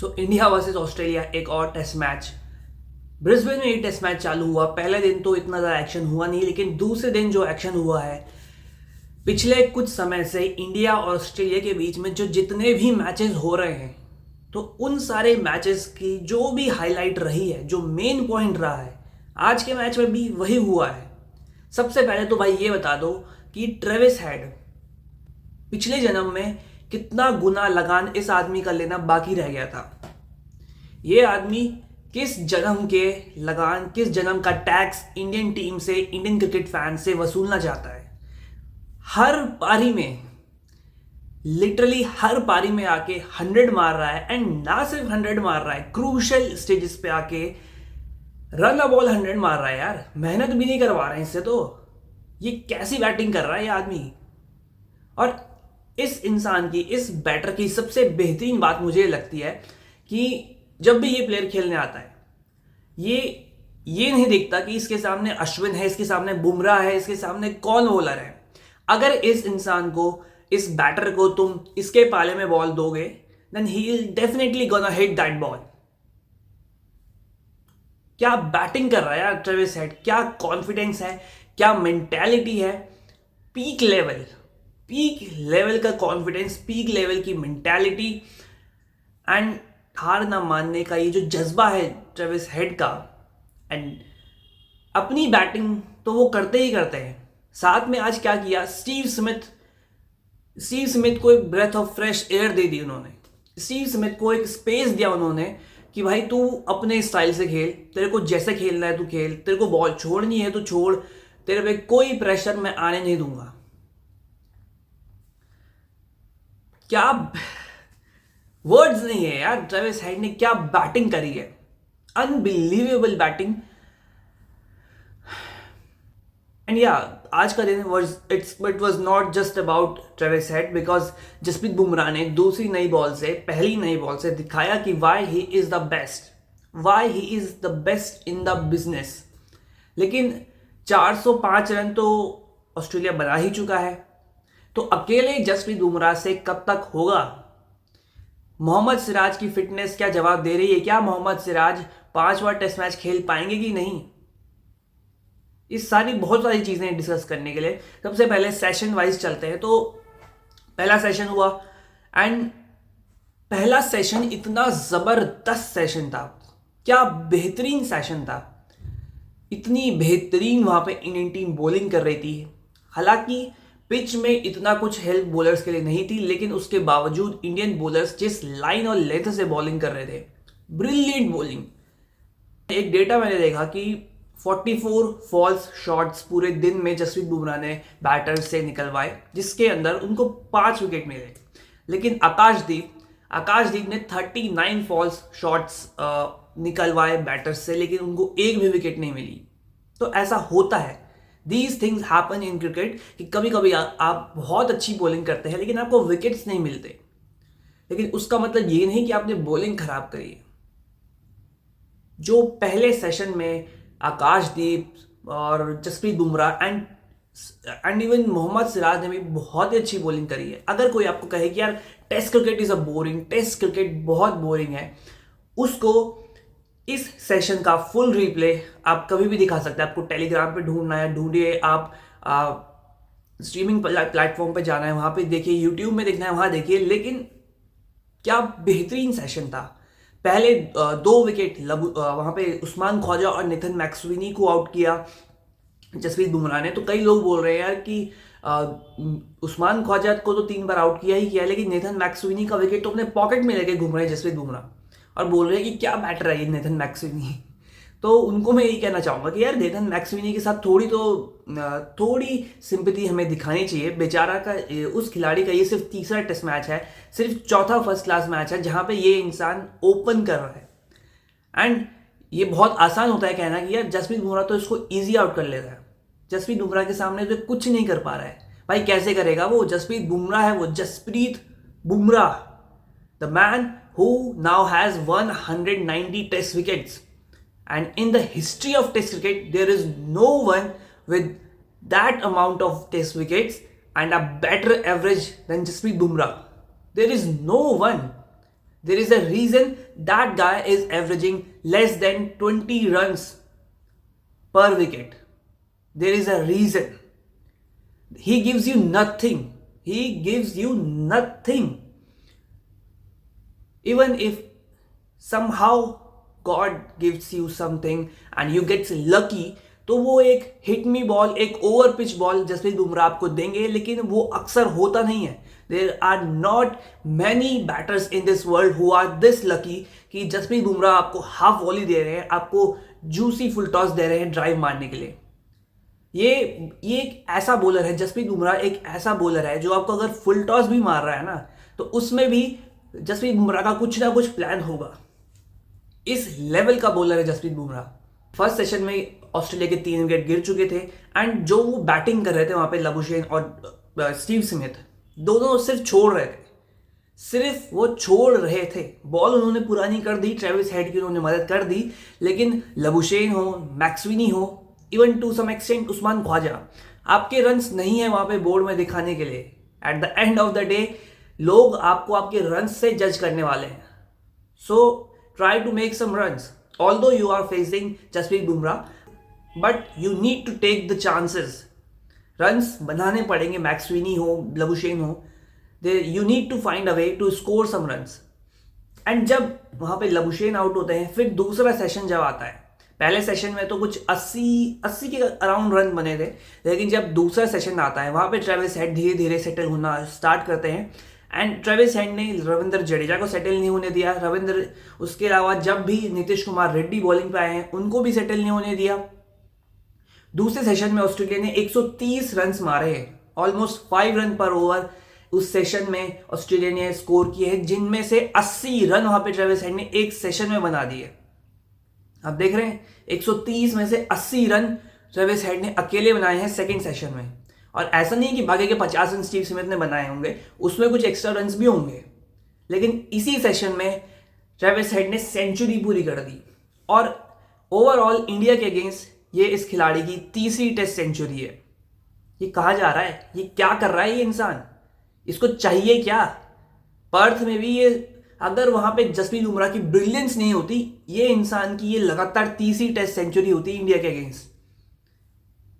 India versus Australia एक और test match. Brisbane में ये टेस्ट मैच चालू हुआ। पहले दिन तो इतना ज़्यादा एक्शन हुआ नहीं, लेकिन दूसरे दिन जो एक्शन हुआ है, पिछले कुछ समय से इंडिया और ऑस्ट्रेलिया के बीच में जो जितने भी मैचेस हो रहे हैं, तो उन सारे मैचेस की जो भी हाईलाइट रही है, जो मेन पॉइंट रहा है, आज के मैच में भी वही हुआ है। सबसे पहले तो भाई ये बता दो कि ट्रेविस हेड पिछले जन्म में कितना गुना लगान इस आदमी का लेना बाकी रह गया था। ये आदमी किस जन्म के लगान, किस जन्म का टैक्स इंडियन टीम से, इंडियन क्रिकेट फैन से वसूलना चाहता है। हर पारी में, लिटरली हर पारी में आके 100 मार रहा है। एंड ना सिर्फ 100 मार रहा है, क्रूशल स्टेजेस पे आके रन अ बॉल 100 मार रहा है। यार मेहनत भी नहीं करवा रहे हैं इससे। तो ये कैसी बैटिंग कर रहा है ये आदमी। और इस इंसान की, इस बैटर की सबसे बेहतरीन बात मुझे लगती है कि जब भी ये प्लेयर खेलने आता है, ये नहीं देखता कि इसके सामने अश्विन है, इसके सामने बुमराह है, इसके सामने कौन बॉलर है। अगर इस इंसान को, इस बैटर को तुम इसके पाले में बॉल दोगे, then he will definitely gonna hit that ball. क्या बैटिंग कर रहा है यार ट्रेविस हेड, क्या कॉन्फिडेंस है, क्या मेंटालिटी है। पीक लेवल का कॉन्फिडेंस, पीक लेवल की मेंटालिटी एंड हार ना मानने का ये जो जज्बा है ट्रेविस हेड का। एंड अपनी बैटिंग तो वो करते ही करते हैं। साथ में आज क्या किया, स्टीव स्मिथ को एक ब्रेथ ऑफ फ्रेश एयर दे दी उन्होंने। स्टीव स्मिथ को एक स्पेस दिया उन्होंने कि भाई तू अपने स्टाइल से खेल, तेरे को जैसे खेलना है तू खेल, तेरे को बॉल छोड़नी है तो छोड़, तेरे पे कोई प्रेशर मैं आने नहीं दूंगा। क्या वर्ड्स नहीं है यार, ट्रेविस हेड ने क्या बैटिंग करी है, अनबिलीवेबल बैटिंग। एंड या आज का दिन it was not just about Travis Head, because Jasprit Bumrah ने दूसरी नई बॉल से, पहली नई बॉल से दिखाया कि why he is the best in the business. लेकिन 405 रन तो ऑस्ट्रेलिया बना ही चुका है, तो अकेले जसप्रीत बुमराह से कब तक होगा। मोहम्मद सिराज की फिटनेस क्या जवाब दे रही है, क्या मोहम्मद सिराज 5वां टेस्ट मैच खेल पाएंगे कि नहीं। इस बहुत सारी चीजें डिस्कस करने के लिए सबसे पहले सेशन वाइज चलते हैं। तो पहला सेशन हुआ एंड पहला सेशन इतना जबरदस्त सेशन था, क्या बेहतरीन सेशन था। इतनी बेहतरीन वहां पे इंडियन टीम बॉलिंग कर रही थी। हालांकि पिच में इतना कुछ हेल्प बॉलर्स के लिए नहीं थी, लेकिन उसके बावजूद इंडियन बॉलर्स जिस लाइन और लेंथ से बॉलिंग कर रहे थे, ब्रिलियंट बॉलिंग। एक डेटा मैंने देखा कि 44 फॉल्स शॉट्स पूरे दिन में जसप्रीत बुमराह ने बैटर से निकलवाए, जिसके अंदर उनको 5 विकेट मिले। लेकिन आकाशदीप ने 39 फॉल्स शॉट्स निकलवाए बैटर से, लेकिन उनको एक भी विकेट नहीं मिली। तो ऐसा होता है, these things happen in cricket, कि कभी कभी आप बहुत अच्छी बॉलिंग करते हैं लेकिन आपको विकेट्स नहीं मिलते। लेकिन उसका मतलब ये नहीं कि आपने बॉलिंग खराब करी है। जो पहले सेशन में आकाशदीप और जसप्रीत बुमराह एंड इवन मोहम्मद सिराज ने भी बहुत ही अच्छी बॉलिंग करी है। अगर कोई आपको कहे कि यार test cricket is a boring, test cricket बहुत बोरिंग है, उसको इस सेशन का फुल रिप्ले आप कभी भी दिखा सकते हैं। आपको टेलीग्राम पे ढूंढना है, ढूंढिए, आप स्ट्रीमिंग प्लेटफॉर्म पे जाना है, वहां पे देखिए, यूट्यूब में देखना है वहां देखिए। लेकिन क्या बेहतरीन सेशन था। पहले 2 विकेट वहां पे उस्मान ख्वाजा और नितिन मैक्सवेनी को आउट किया जसप्रीत बुमराह ने। तो कई लोग बोल रहे हैं यार कि उस्मान ख्वाजा को तो 3 बार आउट किया ही किया, लेकिन नितिन मैक्सवेनी का विकेट तो अपने पॉकेट में लेके घूम रहे हैं जसप्रीत बुमराह, और बोल रहे हैं कि क्या बैटर है ये नितिन मैक्सवेनी। तो उनको मैं यही कहना चाहूंगा कि यार नितिन मैक्सवेनी के साथ थोड़ी सिंपैथी हमें दिखानी चाहिए। बेचारा का, उस खिलाड़ी का ये सिर्फ तीसरा टेस्ट मैच है, सिर्फ चौथा फर्स्ट क्लास मैच है जहां पे ये इंसान ओपन कर रहा है। एंड ये बहुत आसान होता है कहना कि यार जसप्रीत बुमराह तो इसको इजी आउट कर लेता है। जसप्रीत बुमराह के सामने तो कुछ नहीं कर पा रहा है भाई, कैसे करेगा वो। जसप्रीत बुमराह है वो, Jasprit Bumrah, the man who now has 190 test wickets, and in the history of test cricket there is no one with that amount of test wickets and a better average than Jasprit Bumrah. There is no one. There is a reason that guy is averaging less than 20 runs per wicket. There is a reason. He gives you nothing. He gives you nothing. Even if somehow God gives you something and you get lucky, तो वो एक hit me ball, एक over pitch ball Jasprit Bumrah आपको देंगे, लेकिन वो अक्सर होता नहीं है. There are not many batters in this world who are this lucky कि जसप्रीत बुमराह आपको हाफ वॉली दे रहे हैं, आपको जूसी फुल टॉस दे रहे हैं ड्राइव मारने के लिए. ये एक ऐसा बॉलर है, जसप्रीत बुमराह एक ऐसा बॉलर है जो आपको अगर फुल टॉस भी मार रहा है ना, तो उसमें भी जसप्रीत बुमराह का कुछ ना कुछ प्लान होगा. इस लेवल का बॉलर है जसप्रीत बुमराह. फर्स्ट सेशन में ऑस्ट्रेलिया के 3 विकेट गिर चुके थे एंड जो वो बैटिंग कर रहे थे वहां पे लबुशेन और स्टीव स्मिथ दोनों सिर्फ छोड़ रहे थे. सिर्फ वो छोड़ रहे थे. बॉल उन्होंने पुरानी कर दी, ट्रेविस हेड की उन्होंने मदद कर दी, लेकिन लबुशेन हो, मैक्सविनी हो, even to some extent Usman Khawaja, आपके रन्स नहीं है वहां पे बोर्ड में दिखाने के लिए. At the end of the day लोग आपको आपके रन्स से जज करने वाले हैं. So try to make some runs. Although you are facing Jasprit Bumrah, but you need to take the chances. Runs बनाने पड़ेंगे, मैक्सविनी हो, लबुशेन हो, you need to find a way to score some runs. And जब वहाँ पे Labuschagne out होते हैं, फिर दूसरा सेशन जब आता है, पहले सेशन में तो कुछ 80 के अराउंड रन बने थे, लेकिन जब दूसरा सेशन आता है वहाँ पे ट्रेविस हेड धीरे धीरे सेटल होना स्टार्ट करते हैं. एंड ट्रेविस हेड ने रविंद्र जडेजा को सेटल नहीं होने दिया. रविंद्र, उसके अलावा जब भी नीतीश कुमार रेड्डी बॉलिंग पे आए हैं उनको भी सेटल नहीं होने दिया. दूसरे सेशन में ऑस्ट्रेलिया ने 130 रन मारे हैं, ऑलमोस्ट 5 रन पर ओवर उस सेशन में ऑस्ट्रेलिया ने स्कोर किए हैं, जिनमें से 80 रन वहां पे ट्रेविस हेड ने एक सेशन में बना दिए. आप देख रहे हैं 130 में से 80 रन ट्रेविस हेड ने अकेले बनाए हैं सेकेंड सेशन में. और ऐसा नहीं कि बाकी के 50 रन स्टीव स्मिथ ने बनाए होंगे, उसमें कुछ एक्स्ट्रा रन्स भी होंगे, लेकिन इसी सेशन में ट्रेविस हेड ने सेंचुरी पूरी कर दी. और ओवरऑल इंडिया के अगेंस्ट ये इस खिलाड़ी की तीसरी टेस्ट सेंचुरी है. ये कहा जा रहा है, ये क्या कर रहा है ये इंसान, इसको चाहिए क्या? पर्थ में भी ये, अगर वहां पे जसप्रीत बुमराह की ब्रिलियंस नहीं होती, ये इंसान की ये लगातार तीसरी टेस्ट सेंचुरी होती इंडिया के अगेंस्ट.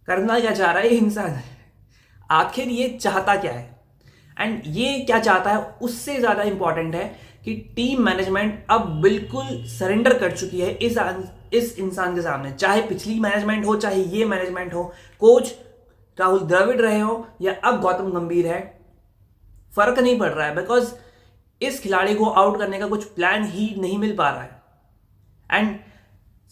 करना क्या चाह रहा है ये इंसान, आखिर ये चाहता क्या है? एंड ये क्या चाहता है उससे ज़्यादा इंपॉर्टेंट है कि टीम मैनेजमेंट अब बिल्कुल सरेंडर कर चुकी है इस इंसान के सामने. चाहे पिछली मैनेजमेंट हो, चाहे ये मैनेजमेंट हो, कोच राहुल द्रविड़ रहे हो या अब गौतम गंभीर है, फर्क नहीं पड़ रहा है, बिकॉज इस खिलाड़ी को आउट करने का कुछ प्लान ही नहीं मिल पा रहा है. एंड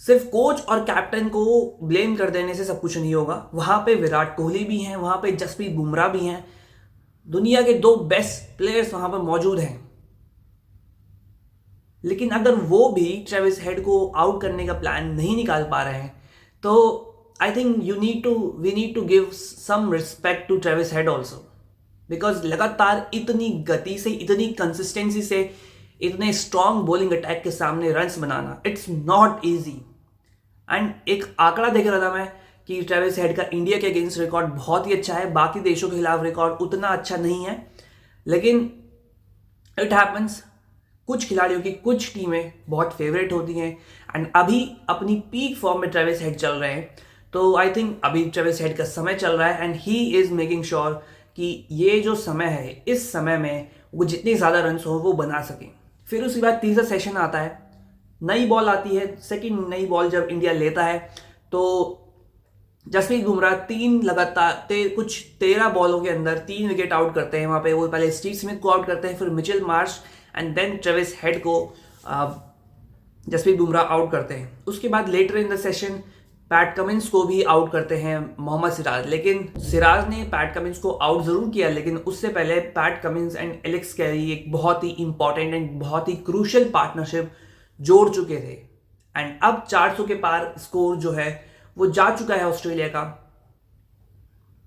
सिर्फ कोच और कैप्टन को ब्लेम कर देने से सब कुछ नहीं होगा. वहां पे विराट कोहली भी हैं, वहां पे जसप्रीत बुमराह भी हैं, दुनिया के 2 बेस्ट प्लेयर्स वहां पर मौजूद हैं. लेकिन अगर वो भी ट्रेविस हेड को आउट करने का प्लान नहीं निकाल पा रहे हैं, तो I think we need to give some respect to Travis Head also. Because लगातार इतनी गति से, इतनी कंसिस्टेंसी से, इतने स्ट्रॉन्ग बॉलिंग अटैक के सामने runs banana, it's not easy. And एक आंकड़ा देख रहा था मैं कि ट्रेविस हेड का इंडिया के अगेंस्ट रिकॉर्ड बहुत ही अच्छा है, बाकी देशों के खिलाफ रिकॉर्ड उतना अच्छा नहीं है, लेकिन इट हैपन्स. कुछ खिलाड़ियों की कुछ टीमें बहुत फेवरेट होती हैं एंड अभी अपनी पीक फॉर्म में ट्रेविस हेड चल रहे हैं. तो आई थिंक अभी ट्रेविस हेड का समय चल रहा है and he is making sure कि ये जो समय है, इस समय में वो जितने ज़्यादा रन्स हो वो बना सकें. फिर उसके बाद तीसरा सेशन आता है, नई बॉल आती है. सेकंड नई बॉल जब इंडिया लेता है तो जसप्रीत बुमराह 3 लगातार कुछ 13 बॉलों के अंदर 3 विकेट आउट करते हैं. वहाँ पे वो पहले स्टीव स्मिथ को आउट करते हैं, फिर Mitchell Marsh and then Travis Head को जसप्रीत बुमराह आउट करते हैं. उसके बाद later in the session Pat Cummins को भी आउट करते हैं मोहम्मद सिराज. लेकिन सिराज ने पैट कमिंस को आउट जरूर किया, लेकिन उससे पहले PAT Cummins and Alex Carey एक बहुत ही इंपॉर्टेंट एंड बहुत ही क्रूशियल पार्टनरशिप जोड़ चुके थे. एंड अब 400 के पार स्कोर जो है वो जा चुका है ऑस्ट्रेलिया का.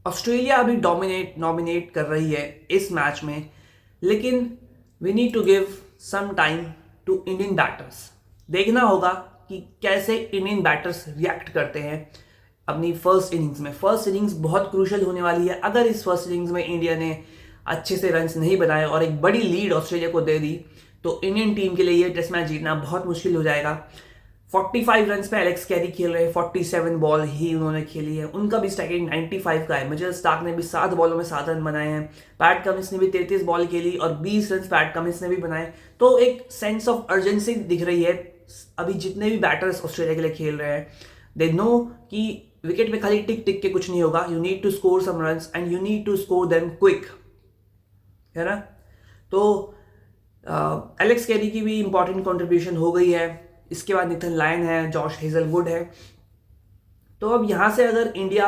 ऑस्ट्रेलिया अभी नॉमिनेट कर रही है इस मैच में, लेकिन we need to give some time to Indian batters. देखना होगा कि कैसे इंडियन बैटर्स रिएक्ट करते हैं अपनी फर्स्ट इनिंग्स में. फर्स्ट इनिंग्स बहुत क्रूशियल होने वाली है. अगर इस फर्स्ट इनिंग्स में इंडिया ने अच्छे से रन्स नहीं बनाए और एक बड़ी लीड ऑस्ट्रेलिया को दे दी, तो इंडियन टीम के लिए ये टेस्ट मैच जीतना बहुत मुश्किल हो जाएगा। 45 रन पे एलेक्स कैरी खेल रहे हैं, 47 बॉल ही उन्होंने खेली है, उनका भी स्ट्राइक 95 का है। मिचेल स्टार्क ने भी 7 बॉलों में 7 रन बनाए हैं। पैट कमिंस ने भी 33 बॉल खेली और 20 रन पैट कमिंस ने भी बनाए। तो एक सेंस ऑफ अर्जेंसी दिख रही है। अभी जितने भी बैटर्स ऑस्ट्रेलिया के लिए खेल रहे हैं, दे नो कि विकेट पे खाली टिक टिक के कुछ नहीं होगा। You need to score some runs and you need to score them quick, है ना। तो एलेक्स कैरी की भी इंपॉर्टेंट कंट्रीब्यूशन हो गई है। इसके बाद निथन लायन है, जॉश हेजलवुड है। तो अब यहाँ से अगर इंडिया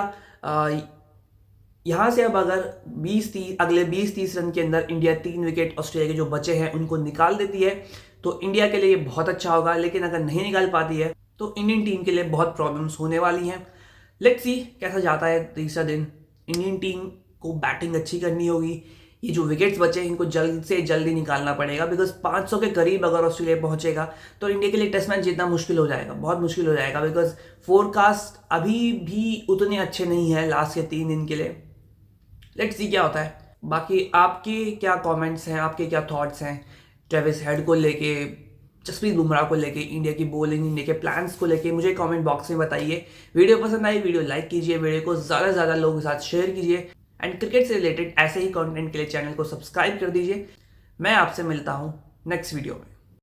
यहाँ से अब अगर 20-30 अगले 20-30 रन के अंदर इंडिया 3 विकेट ऑस्ट्रेलिया के जो बचे हैं उनको निकाल देती है तो इंडिया के लिए ये बहुत अच्छा होगा। लेकिन अगर नहीं निकाल पाती है तो इंडियन टीम के लिए बहुत प्रॉब्लम्स होने वाली हैं। लेट्स सी कैसा जाता है तीसरा दिन। इंडियन टीम को बैटिंग अच्छी करनी होगी। ये जो विकेट्स बचे हैं इनको जल्द से जल्दी निकालना पड़ेगा, बिकॉज 500 के करीब अगर ऑस्ट्रेलिया पहुंचेगा तो इंडिया के लिए टेस्ट मैच जीतना मुश्किल हो जाएगा, बहुत मुश्किल हो जाएगा। बिकॉज फोरकास्ट अभी भी उतने अच्छे नहीं है लास्ट के 3 दिन के लिए। लेट्स सी क्या होता है। बाकी आपके क्या कमेंट्स हैं, आपके क्या थॉट्स हैं ट्रेविस हेड को लेके, जसप्रीत बुमराह को लेके, इंडिया की बॉलिंग, इंडिया के प्लान्स को लेके, मुझे कमेंट बॉक्स में बताइए। वीडियो पसंद आई वीडियो लाइक कीजिए, वीडियो को ज़्यादा से ज़्यादा लोगों के साथ शेयर कीजिए एंड क्रिकेट से रिलेटेड ऐसे ही कंटेंट के लिए चैनल को सब्सक्राइब कर दीजिए। मैं आपसे मिलता हूँ नेक्स्ट वीडियो में।